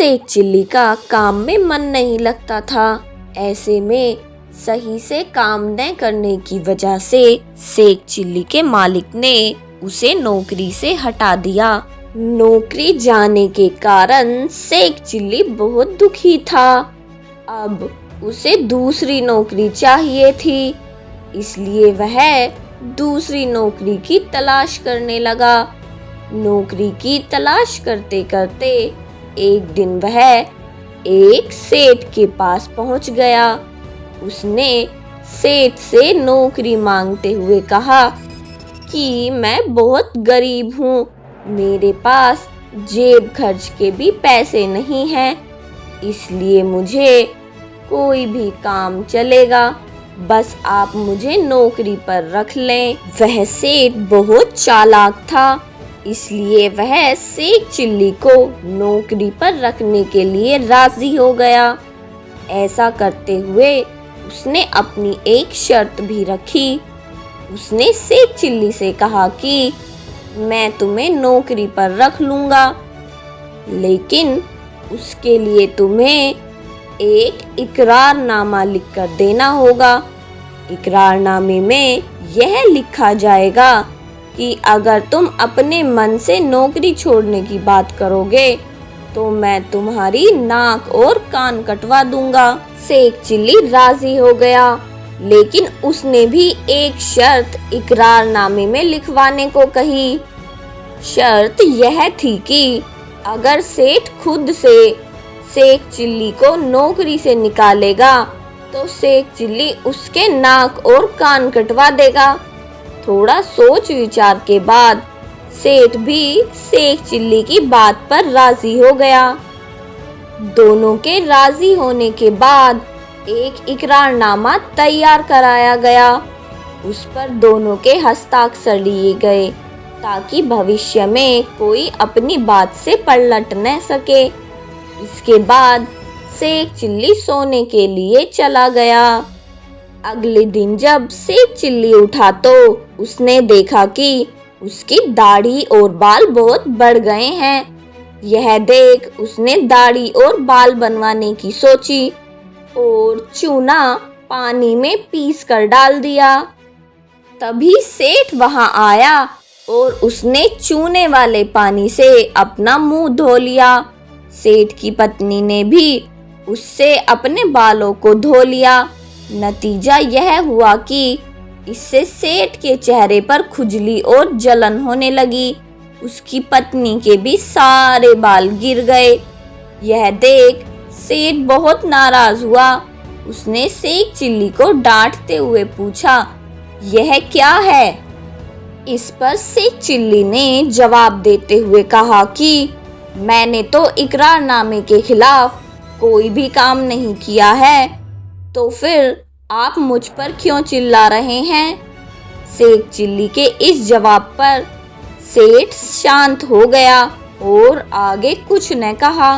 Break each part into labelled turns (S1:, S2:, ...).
S1: Sheikh chilli का काम में मन नहीं लगता था। ऐसे में सही से काम न करने की वजह से शेख चिल्ली के मालिक ने उसे नौकरी से हटा दिया। नौकरी जाने के कारण शेख चिल्ली बहुत दुखी था। अब उसे दूसरी नौकरी चाहिए थी, इसलिए वह दूसरी नौकरी की तलाश करने लगा। नौकरी की तलाश करते करते एक दिन वह एक सेठ के पास पहुंच गया। उसने सेठ से नौकरी मांगते हुए कहा कि मैं बहुत गरीब हूँ, मेरे पास जेब खर्च के भी पैसे नहीं हैं, इसलिए मुझे कोई भी काम चलेगा, बस आप मुझे नौकरी पर रख लें। वह सेठ बहुत चालाक था, इसलिए वह शेख चिल्ली को नौकरी पर रखने के लिए राजी हो गया। ऐसा करते हुए उसने अपनी एक शर्त भी रखी। उसने शेख चिल्ली से कहा कि मैं तुम्हें नौकरी पर रख लूँगा, लेकिन उसके लिए तुम्हें एक इकरारनामा लिखकर देना होगा। इकरारनामे में यह लिखा जाएगा कि अगर तुम अपने मन से नौकरी छोड़ने की बात करोगे तो मैं तुम्हारी नाक और कान कटवा दूंगा। शेख चिल्ली राजी हो गया, लेकिन उसने भी एक शर्त इकरारनामे में लिखवाने को कही। शर्त यह थी कि अगर सेठ खुद से शेख चिल्ली को नौकरी से निकालेगा तो शेख चिल्ली उसके नाक और कान कटवा देगा। थोड़ा सोच विचार के बाद सेठ भी शेख चिल्ली की बात पर राजी हो गया। दोनों के राजी होने के बाद एक इकरारनामा तैयार कराया गया। उस पर दोनों के हस्ताक्षर लिए गए ताकि भविष्य में कोई अपनी बात से पलट न सके। इसके बाद शेख चिल्ली सोने के लिए चला गया। अगले दिन जब शेख चिल्ली उठा तो उसने देखा कि उसकी दाढ़ी और बाल बहुत बढ़ गए हैं। यह देख उसने दाढ़ी और बाल बनवाने की सोची और चूना पानी में पीस कर डाल दिया। तभी सेठ वहां आया और उसने चूने वाले पानी से अपना मुंह धो लिया। सेठ की पत्नी ने भी उससे अपने बालों को धो लिया। नतीजा यह हुआ कि इससे सेठ के चेहरे पर खुजली और जलन होने लगी। उसकी पत्नी के भी सारे बाल गिर गए। यह देख सेठ बहुत नाराज हुआ। उसने शेख चिल्ली को डांटते हुए पूछा, यह क्या है? इस पर शेख चिल्ली ने जवाब देते हुए कहा कि मैंने तो इकरारनामे के खिलाफ कोई भी काम नहीं किया है, तो फिर आप मुझ पर क्यों चिल्ला रहे हैं? शेख चिल्ली के इस जवाब पर सेठ शांत हो गया और आगे कुछ न कहा।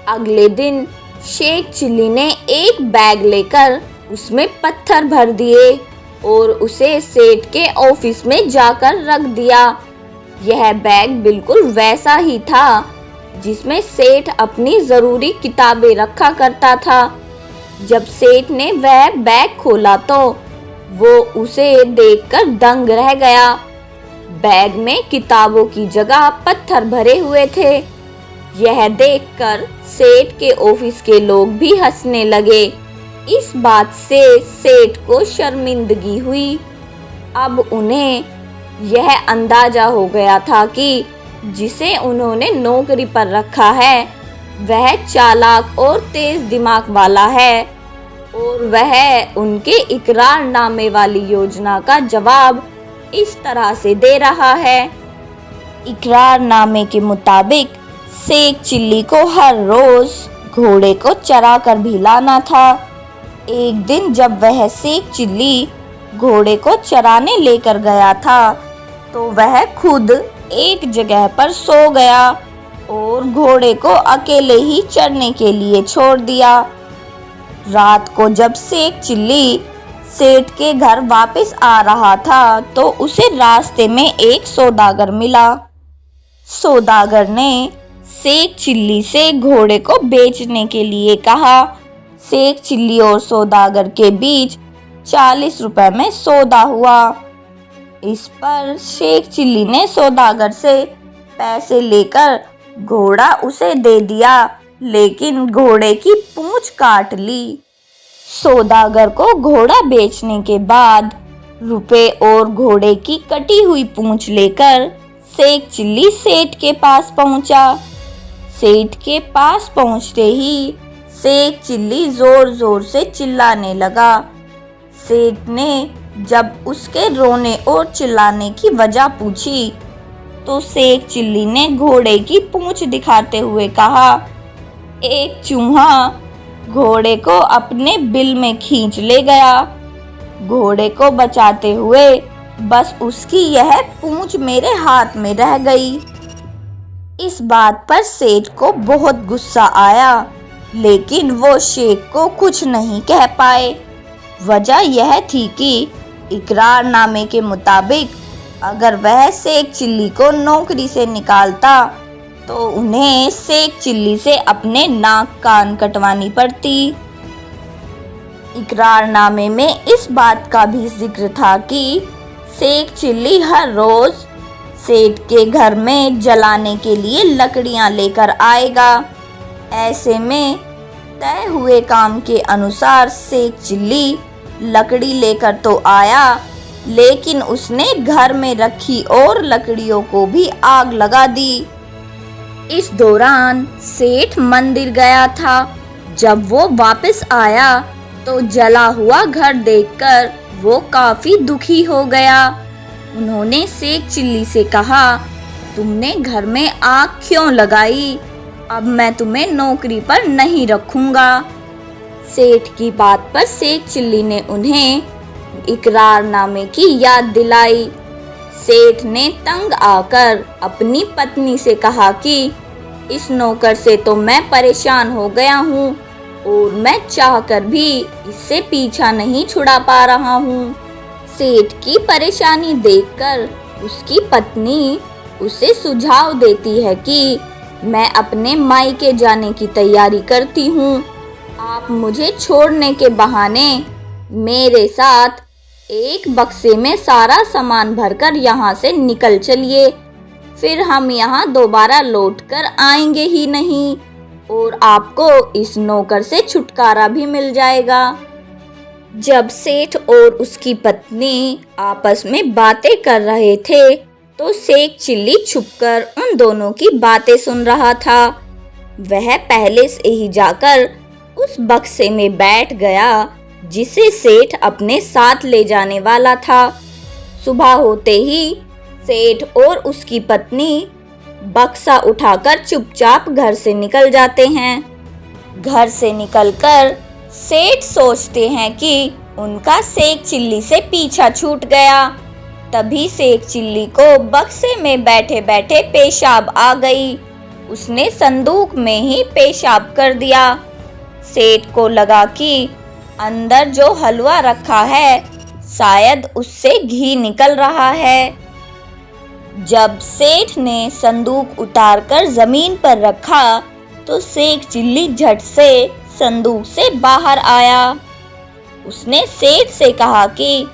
S1: अगले दिन शेख चिल्ली ने एक बैग लेकर उसमें पत्थर भर दिए और उसे सेठ के ऑफिस में जाकर रख दिया। यह बैग बिल्कुल वैसा ही था जिसमें सेठ अपनी जरूरी किताबें रखा करता था। जब सेठ ने वह बैग खोला तो वो उसे देखकर दंग रह गया। बैग में किताबों की जगह पत्थर भरे हुए थे। यह देखकर सेठ के ऑफिस के लोग भी हंसने लगे। इस बात से सेठ को शर्मिंदगी हुई। अब उन्हें यह अंदाजा हो गया था कि जिसे उन्होंने नौकरी पर रखा है वह चालाक और तेज दिमाग वाला है और वह उनके इकरारनामे वाली योजना का जवाब इस तरह से दे रहा है। इकरारनामे के मुताबिक शेख चिल्ली को हर रोज घोड़े को चरा कर भी लाना था। एक दिन जब वह शेख चिल्ली घोड़े को चराने लेकर गया था तो वह खुद एक जगह पर सो गया और घोड़े को अकेले ही चरने के लिए छोड़ दिया। रात को जब शेख चिल्ली सेठ के घर वापस आ रहा था तो उसे रास्ते में एक सौदागर मिला। सौदागर ने शेख चिल्ली से घोड़े को बेचने के लिए कहा। शेख चिल्ली और सौदागर के बीच 40 रुपए में सौदा हुआ। इस पर शेख चिल्ली ने सौदागर से पैसे लेकर घोड़ा उसे दे दिया, लेकिन घोड़े की पूंछ काट ली। सौदागर को घोड़ा बेचने के बाद रुपए और घोड़े की कटी हुई पूंछ लेकर शेख चिल्ली सेठ के पास पहुंचा। सेठ के पास पहुंचते ही शेख चिल्ली जोर जोर से चिल्लाने लगा। सेठ ने जब उसके रोने और चिल्लाने की वजह पूछी तो शेख चिल्ली ने घोड़े की पूंछ दिखाते हुए कहा, एक चूहा घोड़े को अपने बिल में खींच ले गया। घोड़े को बचाते हुए बस उसकी यह पूंछ मेरे हाथ में रह गई। इस बात पर सेठ को बहुत गुस्सा आया, लेकिन वो शेख को कुछ नहीं कह पाए। वजह यह थी कि इकरारनामे के मुताबिक अगर वह शेख चिल्ली को नौकरी से निकालता तो उन्हें शेख चिल्ली से अपने नाक कान कटवानी पड़ती। इकरारनामे में इस बात का भी जिक्र था कि शेख चिल्ली हर रोज सेठ के घर में जलाने के लिए लकड़ियां लेकर आएगा। ऐसे में तय हुए काम के अनुसार शेख चिल्ली लकड़ी लेकर तो आया, लेकिन उसने घर में रखी और लकड़ियों को भी आग लगा दी। इस दौरान सेठ मंदिर गया था। जब वो वापस आया तो जला हुआ घर देखकर वो काफी दुखी हो गया। उन्होंने शेख चिल्ली से कहा, तुमने घर में आग क्यों लगाई? अब मैं तुम्हें नौकरी पर नहीं रखूंगा। सेठ की बात पर शेख चिल्ली ने उन्हें इकरारनामे की याद दिलाई। सेठ ने तंग आकर अपनी पत्नी से कहा कि इस नौकर से तो मैं परेशान हो गया हूँ और मैं चाहकर भी इससे पीछा नहीं छुड़ा पा रहा हूँ। सेठ की परेशानी देखकर उसकी पत्नी उसे सुझाव देती है कि मैं अपने मायके जाने की तैयारी करती हूँ। आप मुझे छोड़ने के बहाने मेरे साथ एक बक्से में सारा सामान भरकर यहाँ से निकल चलिए, फिर हम यहाँ दोबारा लौट कर आएंगे ही नहीं और आपको इस नौकर से छुटकारा भी मिल जाएगा। जब सेठ और उसकी पत्नी आपस में बातें कर रहे थे तो शेख चिल्ली छुपकर उन दोनों की बातें सुन रहा था। वह पहले से ही जाकर उस बक्से में बैठ गया जिसे सेठ अपने साथ ले जाने वाला था। सुबह होते ही सेठ और उसकी पत्नी बक्सा उठाकर चुपचाप घर से निकल जाते हैं। घर से निकलकर सेठ सोचते हैं कि उनका शेख चिल्ली से पीछा छूट गया। तभी शेख चिल्ली को बक्से में बैठे बैठे पेशाब आ गई। उसने संदूक में ही पेशाब कर दिया। सेठ को लगा कि अंदर जो हलवा रखा है शायद उससे घी निकल रहा है। जब सेठ ने संदूक उतारकर जमीन पर रखा तो शेख चिल्ली झट से संदूक से बाहर आया। उसने सेठ से कहा कि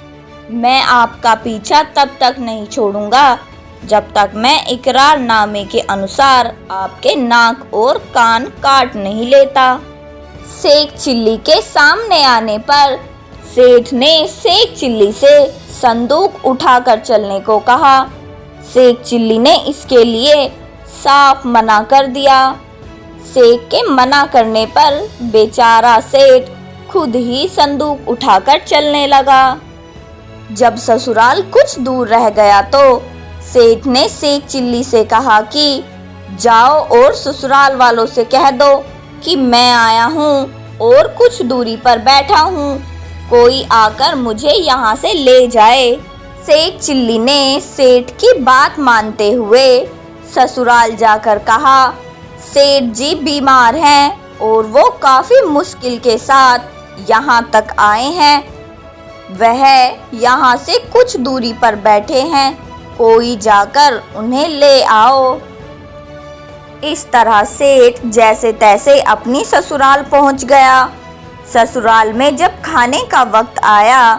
S1: मैं आपका पीछा तब तक नहीं छोड़ूंगा जब तक मैं इकरारनामे के अनुसार आपके नाक और कान काट नहीं लेता। शेख चिल्ली के सामने आने पर सेठ ने शेख चिल्ली से संदूक उठाकर चलने को कहा। शेख चिल्ली ने इसके लिए साफ मना कर दिया। शेख के मना करने पर बेचारा सेठ खुद ही संदूक उठाकर चलने लगा। जब ससुराल कुछ दूर रह गया तो सेठ ने शेख चिल्ली से कहा कि जाओ और ससुराल वालों से कह दो कि मैं आया हूँ और कुछ दूरी पर बैठा हूँ, कोई आकर मुझे यहाँ से ले जाए। शेख चिल्ली ने सेठ की बात मानते हुए ससुराल जाकर कहा, सेठ जी बीमार हैं और वो काफी मुश्किल के साथ यहाँ तक आए हैं। वह यहाँ से कुछ दूरी पर बैठे हैं, कोई जाकर उन्हें ले आओ।
S2: इस तरह सेठ जैसे तैसे अपनी ससुराल पहुंच गया। ससुराल में जब खाने का वक्त आया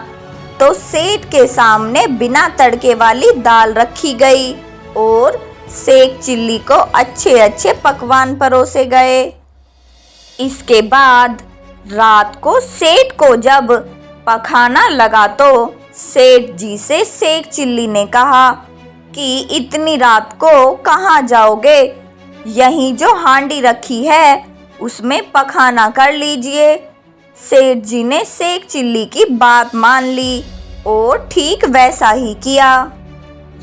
S2: तो सेठ के सामने बिना तड़के वाली दाल रखी गई और सेक चिल्ली को अच्छे अच्छे पकवान परोसे गए। इसके बाद रात को सेठ को जब पखाना लगा तो सेठ जी से सेक चिल्ली ने कहा कि इतनी रात को कहाँ जाओगे, यहीं जो हांडी रखी है उसमें पखाना कर लीजिए। सेठ जी ने सेक चिल्ली की बात मान ली और ठीक वैसा ही किया।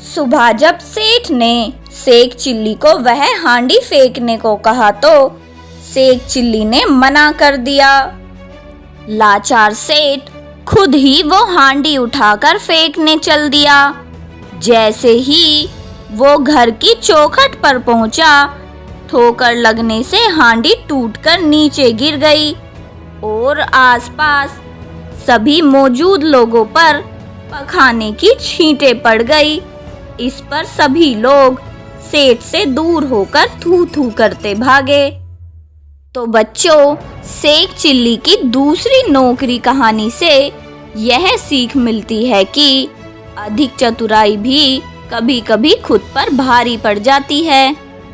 S2: सुबह जब सेठ ने सेक चिल्ली को वह हांडी फेंकने को कहा तो सेक चिल्ली ने मना कर दिया। लाचार सेठ खुद ही वो हांडी उठाकर फेंकने चल दिया। जैसे ही वो घर की चौखट पर पहुंचा, ठोकर लगने से हांडी टूटकर नीचे गिर गई और आसपास सभी मौजूद लोगों पर पखाने की छींटे पड़ गई। इस पर सभी लोग सेठ से दूर होकर थू थू करते भागे। तो बच्चों, सेक चिल्ली की दूसरी नौकरी कहानी से यह सीख मिलती है कि अधिक चतुराई भी कभी कभी खुद पर भारी पड़ जाती है।